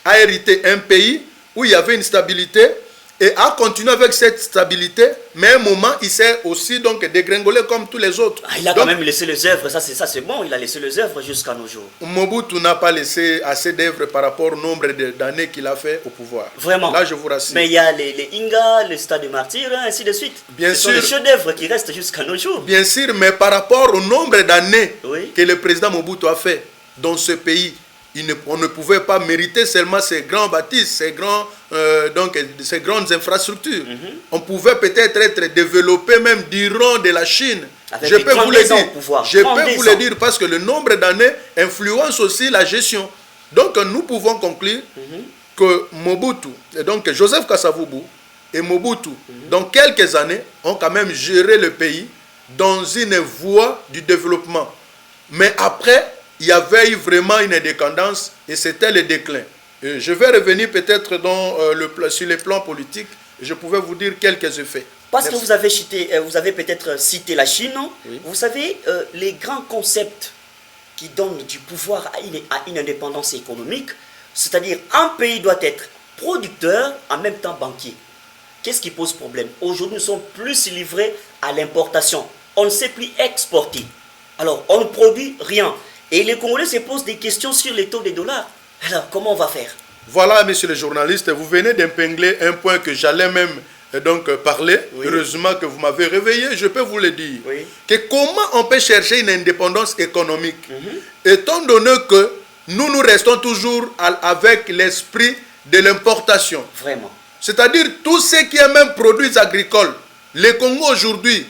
a hérité un pays où il y avait une stabilité et a continué avec cette stabilité, mais à un moment, il s'est aussi donc dégringolé comme tous les autres. Il a donc, quand même laissé les œuvres, ça c'est bon, il a laissé les œuvres jusqu'à nos jours. Mobutu n'a pas laissé assez d'œuvres par rapport au nombre d'années qu'il a fait au pouvoir. Vraiment. Là, je vous rassure. Mais il y a les Inga, le Stade de Martyrs, ainsi de suite. Bien Ce sûr. sont des chefs-d'œuvre qui restent jusqu'à nos jours. Bien sûr, mais par rapport au nombre d'années Oui. que le président Mobutu a fait dans ce pays, on ne pouvait pas mériter seulement ces grands bâtisses, ces grandes infrastructures. On pouvait peut-être être développé même durant de la Chine. Avec Je peux vous le dire. Je peux vous le dire parce que le nombre d'années influence aussi la gestion. Donc nous pouvons conclure que Mobutu, et donc Joseph Kasavubu et Mobutu, dans quelques années, ont quand même géré le pays dans une voie du développement. Mais après, il y avait eu vraiment une décadence et c'était le déclin. Et je vais revenir peut-être sur les plans politiques. Je pouvais vous dire quelques effets. Parce que vous avez peut-être cité la Chine. Oui. Vous savez, les grands concepts qui donnent du pouvoir à une indépendance économique, c'est-à-dire un pays doit être producteur, en même temps banquier. Qu'est-ce qui pose problème? Aujourd'hui, nous sommes plus livrés à l'importation. On ne sait plus exporter. Alors, on ne produit rien. Et les Congolais se posent des questions sur les taux des dollars. Alors, comment on va faire? Voilà, monsieur le journaliste, vous venez d'épingler un point que j'allais même parler. Oui. Heureusement que vous m'avez réveillé, je peux vous le dire. Oui. Que comment on peut chercher une indépendance économique, étant donné que nous restons toujours avec l'esprit de l'importation. Vraiment. C'est-à-dire tout ce qui est même produits agricoles. Le Congo aujourd'hui,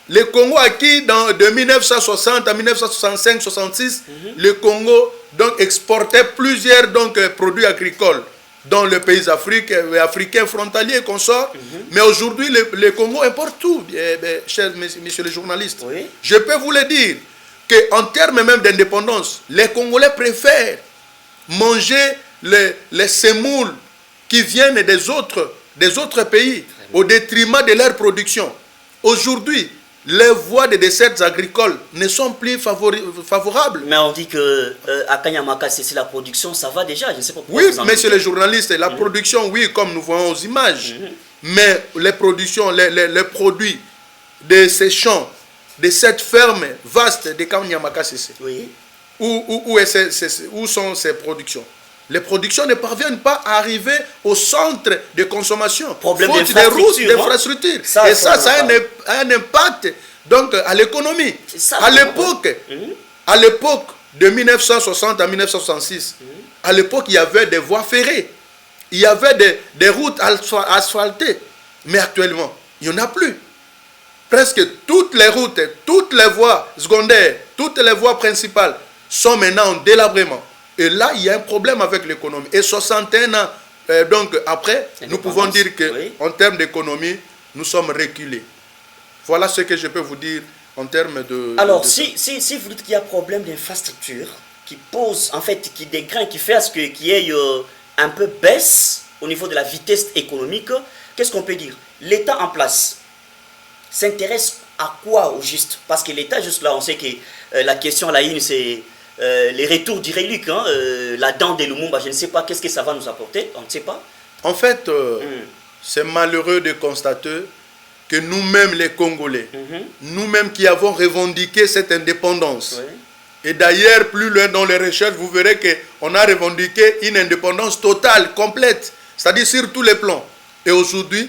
le Congo acquis de 1960 à 1965-66, le Congo donc exportait plusieurs produits agricoles dans les pays africains frontaliers et consorts. Mais aujourd'hui, le Congo importe tout, cher monsieur le journaliste. Oui. Je peux vous le dire qu'en termes même d'indépendance, les Congolais préfèrent manger les semoules qui viennent des autres pays au détriment de leur production. Aujourd'hui, les voies des desserts agricoles ne sont plus favorables. Mais on dit que à Kanyamaka, c'est la production, ça va déjà. Je ne sais pas pourquoi. Oui, monsieur le journaliste, la production, oui, comme nous voyons aux images. Mais les productions, les produits de ces champs, de cette ferme vaste de Kanyamaka, oui. Où sont ces productions? Les productions ne parviennent pas à arriver au centre de consommation. Problème faute des routes, d'infrastructures. Et ça a un impact donc, à l'économie. À l'époque de 1960 à 1966, à l'époque, il y avait des voies ferrées. Il y avait des routes asphaltées. Mais actuellement, il n'y en a plus. Presque toutes les routes, toutes les voies secondaires, toutes les voies principales sont maintenant en délabrement. Et là, il y a un problème avec l'économie. Et 61 ans donc après, nous pouvons dire qu'en termes d'économie, nous sommes reculés. Voilà ce que je peux vous dire en termes de... Alors, si vous dites qu'il y a un problème d'infrastructure qui pose, en fait, qui dégraine, qui fait à ce qu'il y ait un peu baisse au niveau de la vitesse économique, qu'est-ce qu'on peut dire? L'État en place s'intéresse à quoi au juste? Parce que l'État, juste là, on sait que la question à la une, c'est... les retours d'Iréluc, la dent de Lumumba, je ne sais pas qu'est-ce que ça va nous apporter, on ne sait pas. En fait, c'est malheureux de constater que nous-mêmes les Congolais, nous-mêmes qui avons revendiqué cette indépendance, et d'ailleurs plus loin dans les recherches, vous verrez qu'on a revendiqué une indépendance totale, complète, c'est-à-dire sur tous les plans. Et aujourd'hui,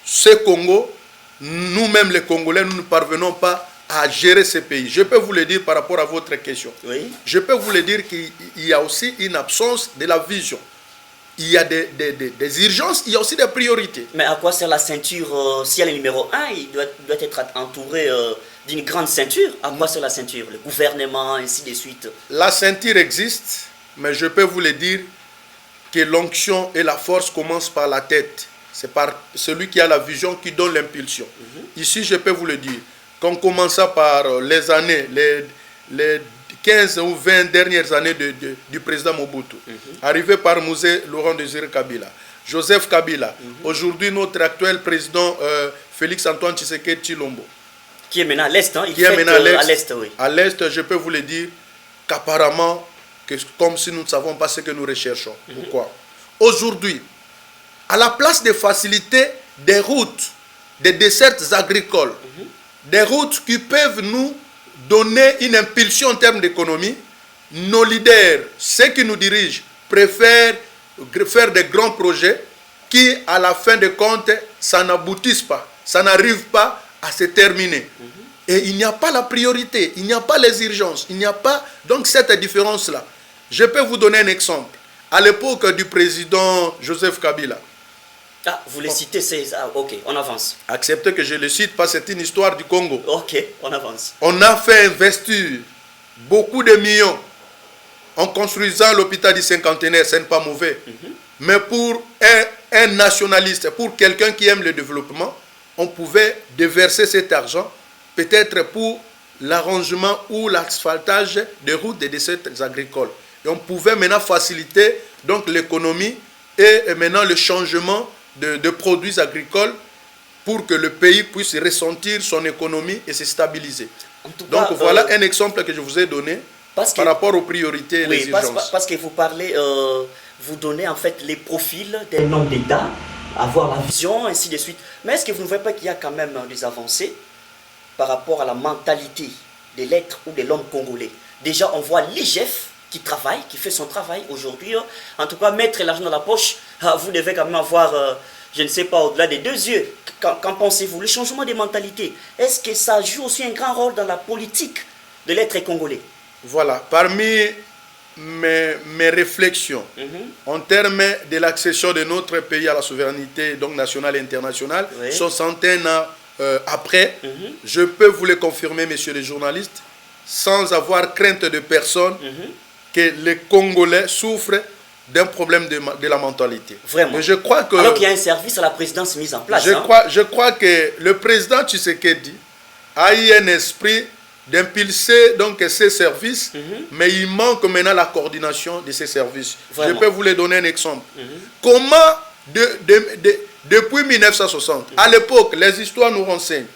ce Congo, nous-mêmes les Congolais, nous ne parvenons pas à gérer ce pays. Je peux vous le dire par rapport à votre question. Oui. Je peux vous le dire qu'il y a aussi une absence de la vision. Il y a des urgences, il y a aussi des priorités. Mais à quoi sert la ceinture? Si elle est numéro 1, il doit être entouré d'une grande ceinture. À quoi sert la ceinture? Le gouvernement, ainsi de suite. La ceinture existe, mais je peux vous le dire que l'onction et la force commencent par la tête. C'est par celui qui a la vision qui donne l'impulsion. Ici, je peux vous le dire. Qu'en commençant par les années, les 15 ou 20 dernières années du président Mobutu, arrivé par Mosé Laurent Désiré Kabila, Joseph Kabila, aujourd'hui notre actuel président Félix Antoine Tshisekedi Tshilombo, qui est maintenant à l'Est, qui est maintenant à l'Est, oui. À l'Est, je peux vous le dire qu'apparemment, comme si nous ne savons pas ce que nous recherchons. Pourquoi? aujourd'hui, à la place de faciliter des routes, des dessertes agricoles, des routes qui peuvent nous donner une impulsion en termes d'économie, nos leaders, ceux qui nous dirigent, préfèrent faire des grands projets qui, à la fin de compte, ça n'aboutisse pas, ça n'arrive pas à se terminer. Et il n'y a pas la priorité, il n'y a pas les urgences, il n'y a pas donc cette différence-là. Je peux vous donner un exemple. À l'époque du président Joseph Kabila. Ah, vous les citez, c'est ça. Ok, on avance. Acceptez que je le cite parce que c'est une histoire du Congo. Ok, on avance. On a fait investir beaucoup de millions en construisant l'hôpital du cinquantenaire, ce n'est pas mauvais. Mais pour un nationaliste, pour quelqu'un qui aime le développement, on pouvait déverser cet argent peut-être pour l'arrangement ou l'asphaltage des routes des dessertes agricoles. Et on pouvait maintenant faciliter donc l'économie et maintenant le changement de produits agricoles pour que le pays puisse ressentir son économie et se stabiliser. Donc voilà un exemple que je vous ai donné par rapport aux priorités et les urgences. Parce que vous parlez, vous donnez en fait les profils des hommes d'État, avoir la vision, ainsi de suite. Mais est-ce que vous ne voyez pas qu'il y a quand même des avancées par rapport à la mentalité de l'être ou de l'homme congolais? Déjà, on voit l'IGF qui travaille, qui fait son travail aujourd'hui. En tout cas, mettre l'argent dans la poche, vous devez quand même avoir, je ne sais pas, au-delà des 2 yeux. Qu'en pensez-vous? Le changement des mentalités, est-ce que ça joue aussi un grand rôle dans la politique de l'être congolais? Voilà, parmi mes réflexions en termes de l'accession de notre pays à la souveraineté donc nationale et internationale, 61 ans après, je peux vous le confirmer, messieurs les journalistes, sans avoir crainte de personne, que les Congolais souffrent d'un problème de la mentalité. Vraiment. Mais je crois que, alors qu'il y a un service à la présidence mis en place. Je crois que le président Tshisekedi a eu un esprit d'impulser donc ces services, mais il manque maintenant la coordination de ces services. Vraiment. Je peux vous les donner un exemple. Comment, depuis 1960, à l'époque, les histoires nous renseignent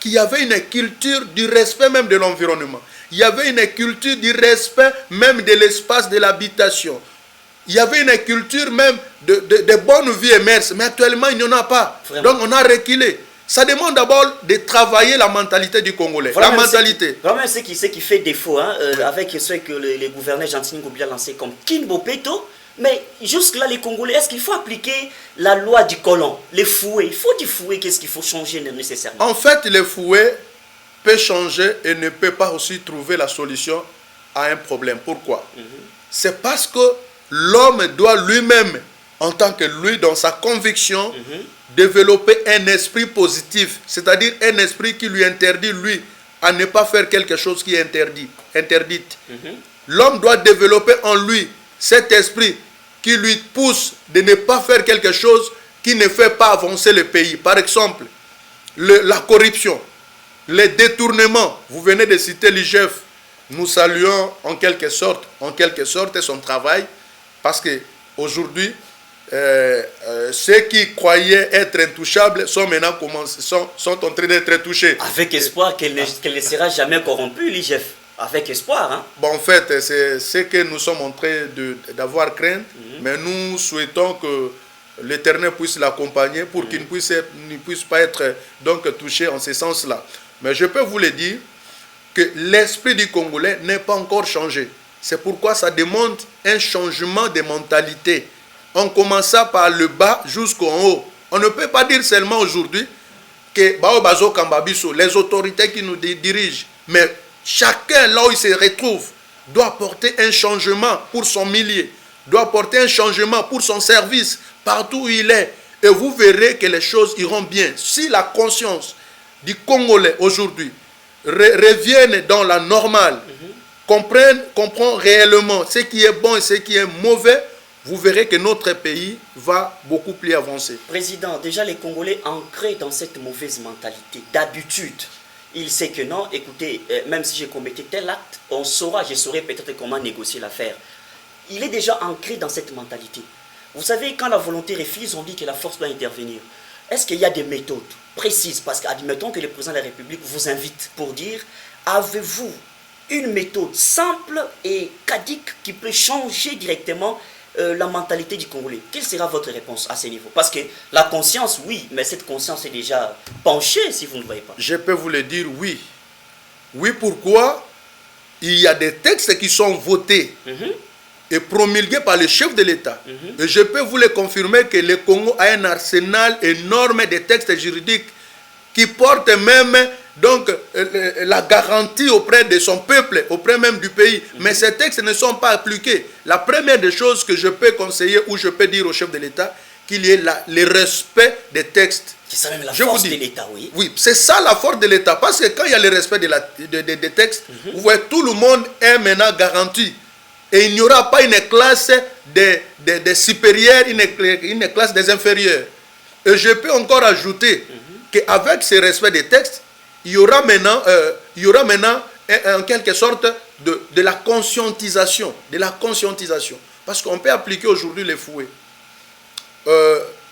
qu'il y avait une culture du respect même de l'environnement. Il y avait une culture du respect même de l'espace de l'habitation. Il y avait une culture même de bonne vie et mœurs, mais actuellement il n'y en a pas. Vraiment. Donc on a reculé. Ça demande d'abord de travailler la mentalité du Congolais. Vraiment, la mentalité. Vraiment, ce qui fait défaut, avec ce que les gouverneurs Jean-Tini Ngobila lancé comme Kinbo Peto, mais jusque-là, les Congolais, est-ce qu'il faut appliquer la loi du colon, les fouets? Il faut du fouet, qu'est-ce qu'il faut changer nécessairement? En fait, le fouet peut changer et ne peut pas aussi trouver la solution à un problème. Pourquoi? C'est parce que l'homme doit lui-même, en tant que lui, dans sa conviction, développer un esprit positif, c'est-à-dire un esprit qui lui interdit, lui, à ne pas faire quelque chose qui est interdite. L'homme doit développer en lui cet esprit qui lui pousse de ne pas faire quelque chose qui ne fait pas avancer le pays. Par exemple, la corruption, les détournements. Vous venez de citer l'IGF. Nous saluons en quelque sorte son travail, parce qu'aujourd'hui, ceux qui croyaient être intouchables sont maintenant sont en train d'être touchés. Avec espoir qu'elle ne sera jamais corrompue, l'IGF. Avec espoir. Hein? Bon, en fait, c'est ce que nous sommes en train d'avoir crainte, mais nous souhaitons que l'Éternel puisse l'accompagner pour qu'il ne puisse pas être donc touché en ce sens-là. Mais je peux vous le dire que l'esprit du Congolais n'est pas encore changé. C'est pourquoi ça demande un changement de mentalité. En commençant par le bas jusqu'en haut. On ne peut pas dire seulement aujourd'hui que les autorités qui nous dirigent, mais chacun là où il se retrouve doit apporter un changement pour son milieu, doit apporter un changement pour son service, partout où il est. Et vous verrez que les choses iront bien. Si la conscience du Congolais aujourd'hui revienne dans la normale, comprend réellement ce qui est bon et ce qui est mauvais, vous verrez que notre pays va beaucoup plus avancer. Président, déjà les Congolais ancrés dans cette mauvaise mentalité, d'habitude, il sait que non, écoutez, même si j'ai commis tel acte, je saurai peut-être comment négocier l'affaire. Il est déjà ancré dans cette mentalité. Vous savez, quand la volonté refuse, on dit que la force doit intervenir. Est-ce qu'il y a des méthodes précises? Parce qu'admettons que le président de la République vous invite pour dire, avez-vous une méthode simple et cadique qui peut changer directement la mentalité du Congolais. Quelle sera votre réponse à ce niveau? Parce que la conscience, oui, mais cette conscience est déjà penchée, si vous ne voyez pas. Je peux vous le dire, oui. Oui, pourquoi? Il y a des textes qui sont votés et promulgués par le chef de l'État. Et je peux vous le confirmer que le Congo a un arsenal énorme de textes juridiques qui portent même donc la garantie auprès de son peuple, auprès même du pays. Mais ces textes ne sont pas appliqués. La première des choses que je peux conseiller ou je peux dire au chef de l'État, qu'il y ait le respect des textes. C'est ça même la force de l'État, oui. Oui, c'est ça la force de l'État. Parce que quand il y a le respect des textes, vous voyez, tout le monde est maintenant garanti. Et il n'y aura pas une classe des supérieurs, une classe des inférieurs. Et je peux encore ajouter qu'avec ce respect des textes, il y aura maintenant en quelque sorte de la conscientisation. Parce qu'on peut appliquer aujourd'hui les fouets.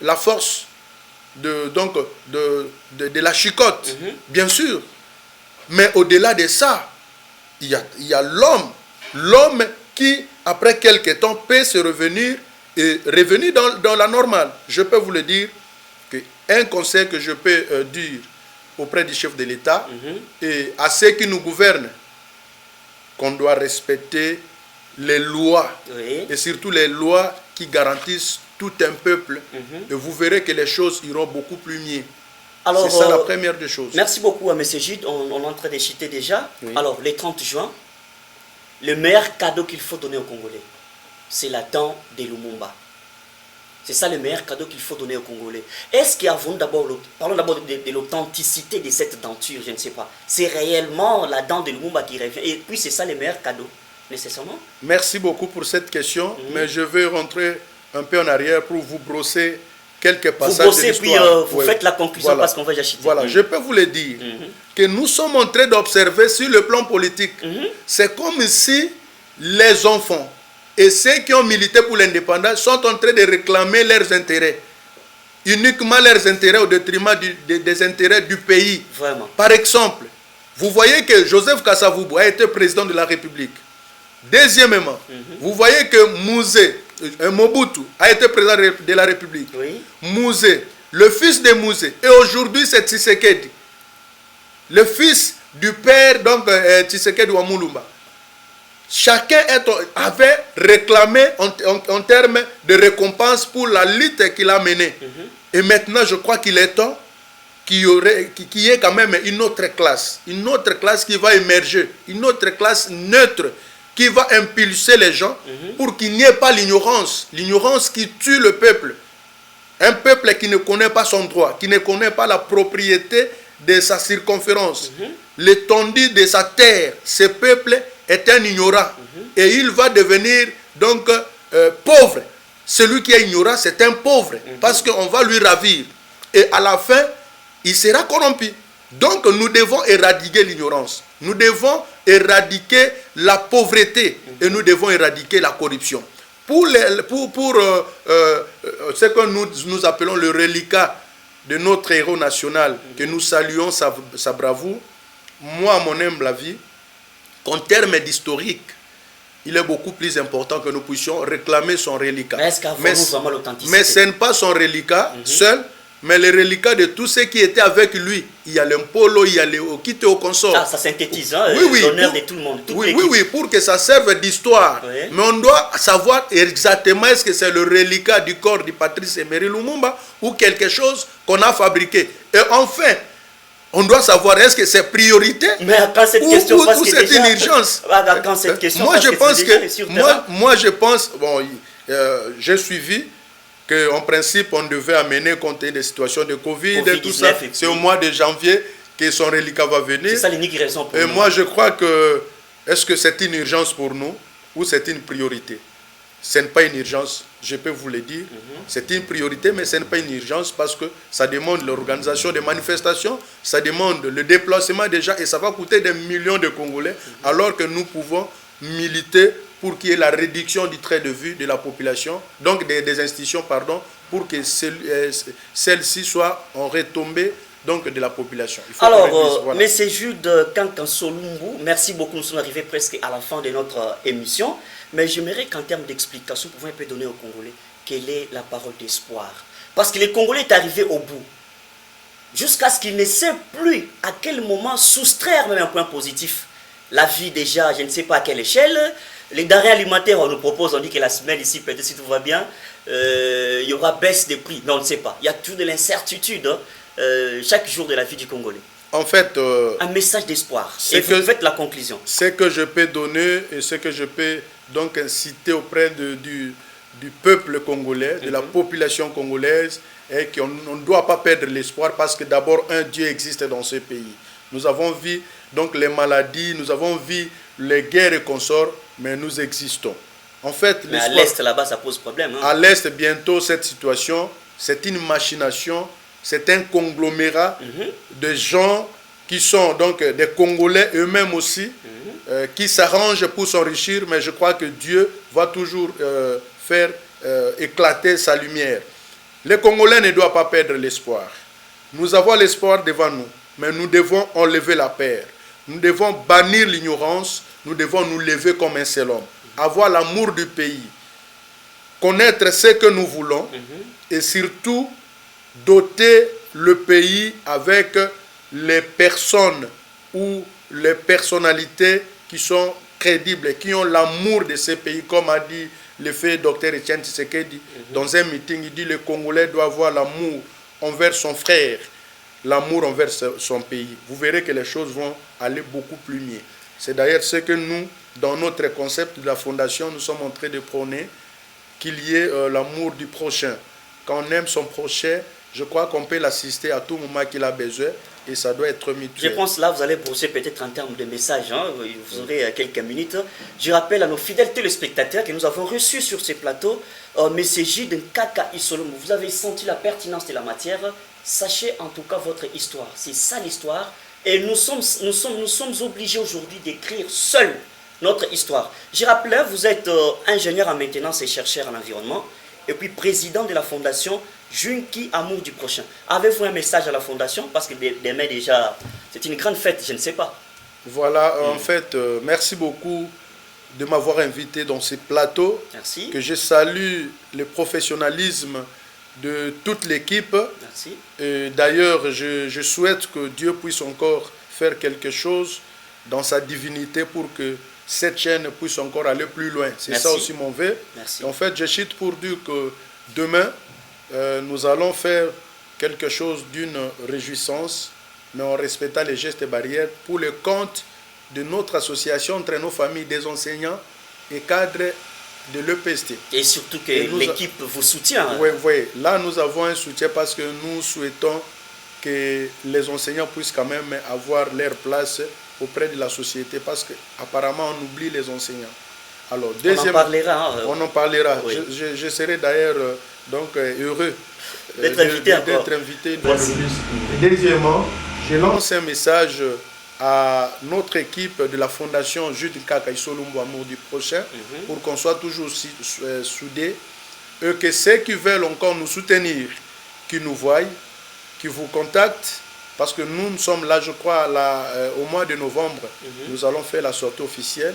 La force de la chicotte, bien sûr. Mais au-delà de ça, il y a l'homme qui, après quelque temps, peut se revenir dans la normale. Je peux vous le dire, qu'un conseil que je peux dire auprès du chef de l'État et à ceux qui nous gouvernent, qu'on doit respecter les lois, et surtout les lois qui garantissent tout un peuple, et vous verrez que les choses iront beaucoup plus mieux. C'est ça la première des choses. Merci beaucoup à M. Gide, on est en train de citer déjà. Oui. Alors, le 30 juin, le meilleur cadeau qu'il faut donner aux Congolais, c'est la dent de Lumumba. C'est ça le meilleur cadeau qu'il faut donner aux Congolais. Est-ce qu'avant d'abord, parlons d'abord de l'authenticité de cette denture, je ne sais pas. C'est réellement la dent de Lumumba qui revient, et puis c'est ça le meilleur cadeau, nécessairement. Merci beaucoup pour cette question, mais je vais rentrer un peu en arrière pour vous brosser quelques passages de l'histoire. Vous brossez, puis vous faites la conclusion parce qu'on va acheter. Voilà, je peux vous le dire, que nous sommes en train d'observer sur le plan politique. C'est comme si les enfants et ceux qui ont milité pour l'indépendance sont en train de réclamer leurs intérêts. Uniquement leurs intérêts au détriment des intérêts du pays. Vraiment. Par exemple, vous voyez que Joseph Kasavubu a été président de la République. Deuxièmement, vous voyez que Mobutu a été président de la République. Oui. Mouzé, le fils de Mouzé, et aujourd'hui c'est Tshisekedi, le fils du père, donc Tshisekedi Wamulumba. Chacun avait réclamé en termes de récompense pour la lutte qu'il a menée. Et maintenant, je crois qu'il est temps qu'il y ait quand même une autre classe qui va émerger, une autre classe neutre, qui va impulser les gens pour qu'il n'y ait pas l'ignorance qui tue le peuple. Un peuple qui ne connaît pas son droit, qui ne connaît pas la propriété de sa circonférence, l'étendue de sa terre. Ce peuple est un ignorant et il va devenir donc pauvre. Celui qui est ignorant, c'est un pauvre parce qu'on va lui ravir. Et à la fin, il sera corrompu. Donc nous devons éradiquer l'ignorance. Nous devons éradiquer la pauvreté et nous devons éradiquer la corruption. Pour ce que nous appelons le reliquat de notre héros national, que nous saluons sa bravoure, moi, à mon humble avis, qu'en termes d'historique, il est beaucoup plus important que nous puissions réclamer son reliquat. Mais ce n'est pas son reliquat seul, mais le reliquat de tous ceux qui étaient avec lui. Il y a l'Impolo, il y a les Okite au consort. Ah, ça synthétise l'honneur de tout le monde. Oui, pour que ça serve d'histoire. Oui. Mais on doit savoir exactement est-ce que c'est le reliquat du corps du Patrice Emery Lumumba ou quelque chose qu'on a fabriqué. Et enfin, on doit savoir est-ce que c'est priorité ou c'est une urgence. Quand cette question moi, je pense, bon, j'ai suivi qu'en principe, on devait amener compte tenu des situations de Covid et tout ça. C'est au mois de janvier que son reliquat va venir. C'est ça l'unique raison pour nous. Et moi, je crois que, est-ce que c'est une urgence pour nous ou c'est une priorité? Ce n'est pas une urgence, je peux vous le dire. C'est une priorité, mais ce n'est pas une urgence parce que ça demande l'organisation des manifestations, ça demande le déplacement des gens et ça va coûter des millions de Congolais alors que nous pouvons militer pour qu'il y ait la réduction du trait de vue de la population, donc des institutions, pardon, pour que celles-ci soient en retombée donc, de la population. Alors, M. Jude Kankan Solumbu, merci beaucoup, nous sommes arrivés presque à la fin de notre émission. Mais j'aimerais qu'en termes d'explication, vous pouvez un peu donner aux Congolais quelle est la parole d'espoir. Parce que les Congolais est arrivé au bout. Jusqu'à ce qu'ils ne savent plus à quel moment soustraire même un point positif. La vie déjà, je ne sais pas à quelle échelle. Les denrées alimentaires, on nous propose, on dit que la semaine ici, peut-être si tout va bien, il y aura baisse des prix. Mais on ne sait pas. Il y a tout de l'incertitude chaque jour de la vie du Congolais. En fait, un message d'espoir. Et vous faites la conclusion. Ce que je peux donner et ce que je peux donc inciter auprès du peuple congolais, de la population congolaise, est qu'on ne doit pas perdre l'espoir parce que d'abord un Dieu existe dans ce pays. Nous avons vu donc les maladies, nous avons vu les guerres et consorts, mais nous existons. En fait, mais à l'Est là-bas, ça pose problème. Hein? À l'Est, bientôt, cette situation, c'est une machination, c'est un conglomérat de gens qui sont donc des Congolais eux-mêmes aussi, qui s'arrangent pour s'enrichir, mais je crois que Dieu va toujours faire éclater sa lumière. Les Congolais ne doivent pas perdre l'espoir. Nous avons l'espoir devant nous, mais nous devons enlever la peur. Nous devons bannir l'ignorance, nous devons nous lever comme un seul homme. Avoir l'amour du pays, connaître ce que nous voulons et surtout doter le pays avec les personnes ou les personnalités qui sont crédibles, qui ont l'amour de ce pays, comme a dit le fait Dr Etienne Tshisekedi dans un meeting. Il dit le Congolais doit avoir l'amour envers son frère, l'amour envers son pays. Vous verrez que les choses vont aller beaucoup plus mieux. C'est d'ailleurs ce que nous, dans notre concept de la fondation, nous sommes en train de prôner, qu'il y ait l'amour du prochain. Quand on aime son prochain, je crois qu'on peut l'assister à tout moment qu'il a besoin et ça doit être mutuel. Je pense là, vous allez brosser peut-être en termes de messages, hein, vous aurez quelques minutes. Je rappelle à nos fidèles téléspectateurs que nous avons reçu sur ces plateaux M. J. Nkaka Isolomo. Vous avez senti la pertinence de la matière. Sachez en tout cas votre histoire. C'est ça l'histoire. Et nous sommes obligés aujourd'hui d'écrire seuls notre histoire. Je rappelle, vous êtes ingénieur en maintenance et chercheur en environnement et puis président de la fondation Junki Amour du Prochain. Avez-vous un message à la fondation? Parce que demain déjà, c'est une grande fête, je ne sais pas. Voilà, en fait, merci beaucoup de m'avoir invité dans ce plateau. Merci. Que je salue le professionnalisme de toute l'équipe. Merci. D'ailleurs, je souhaite que Dieu puisse encore faire quelque chose dans sa divinité pour que cette chaîne puisse encore aller plus loin. C'est ça aussi mon vœu. Merci. En fait, je chute pour dire que demain, nous allons faire quelque chose d'une réjouissance, mais en respectant les gestes et barrières pour le compte de notre association entre nos familles des enseignants et cadres de l'EPST. Et surtout que l'équipe vous soutient. Oui, oui. Là, nous avons un soutien parce que nous souhaitons que les enseignants puissent quand même avoir leur place auprès de la société parce qu'apparemment, on oublie les enseignants. Alors, on en parlera. On en parlera. Oui. Je serai d'ailleurs donc heureux d'être invité. Deuxièmement, je lance un message à notre équipe de la fondation Jude Nkaka Isolomo Amour du Prochain pour qu'on soit toujours soudés et que ceux qui veulent encore nous soutenir, qui nous voient, qui vous contactent, parce que nous sommes là, je crois, au mois de novembre, nous allons faire la sortie officielle.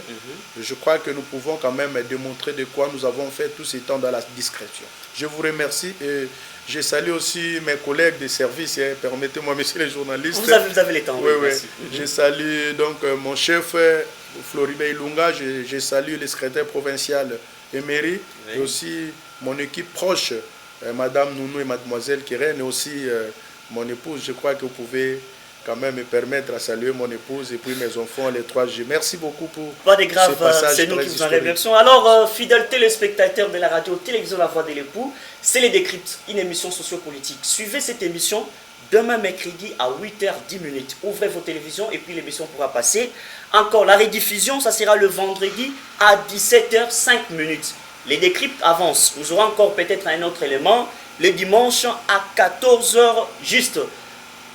Je crois que nous pouvons quand même démontrer de quoi nous avons fait tout ce temps dans la discrétion. Je vous remercie et je salue aussi mes collègues de service. Permettez-moi, messieurs les journalistes. Vous avez les temps. Oui, oui. Je salue donc mon chef, Floribert Ilunga. Je salue le secrétaire provincial Emery et aussi mon équipe proche, Madame Nounou et Mademoiselle Keren et aussi mon épouse. Je crois que vous pouvez quand même me permettre à saluer mon épouse et puis mes enfants, les 3G. Merci beaucoup pour pas de grave, c'est nous qui vous en remercions. Alors, fidèles téléspectateurs de la radio-télévision La Voix de l'Époux, c'est les Décryptes, une émission sociopolitique. Suivez cette émission demain mercredi à 8h10. Ouvrez vos télévisions et puis l'émission pourra passer. Encore, la rediffusion, ça sera le vendredi à 17h05. Les Décryptes avancent. Nous aurons encore peut-être un autre élément le dimanche à 14h juste.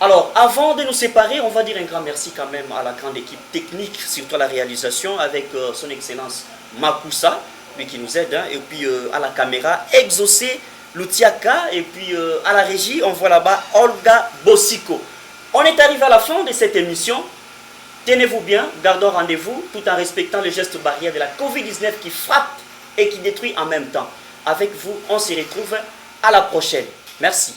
Alors, avant de nous séparer, on va dire un grand merci quand même à la grande équipe technique, surtout à la réalisation, avec son excellence Makusa, lui qui nous aide, hein, et puis à la caméra, Exaucé Loutiaka, et puis à la régie, on voit là-bas Olga Bossiko. On est arrivé à la fin de cette émission. Tenez-vous bien, gardons rendez-vous tout en respectant les gestes barrières de la Covid-19 qui frappe et qui détruit en même temps. Avec vous, on se retrouve à la prochaine. Merci.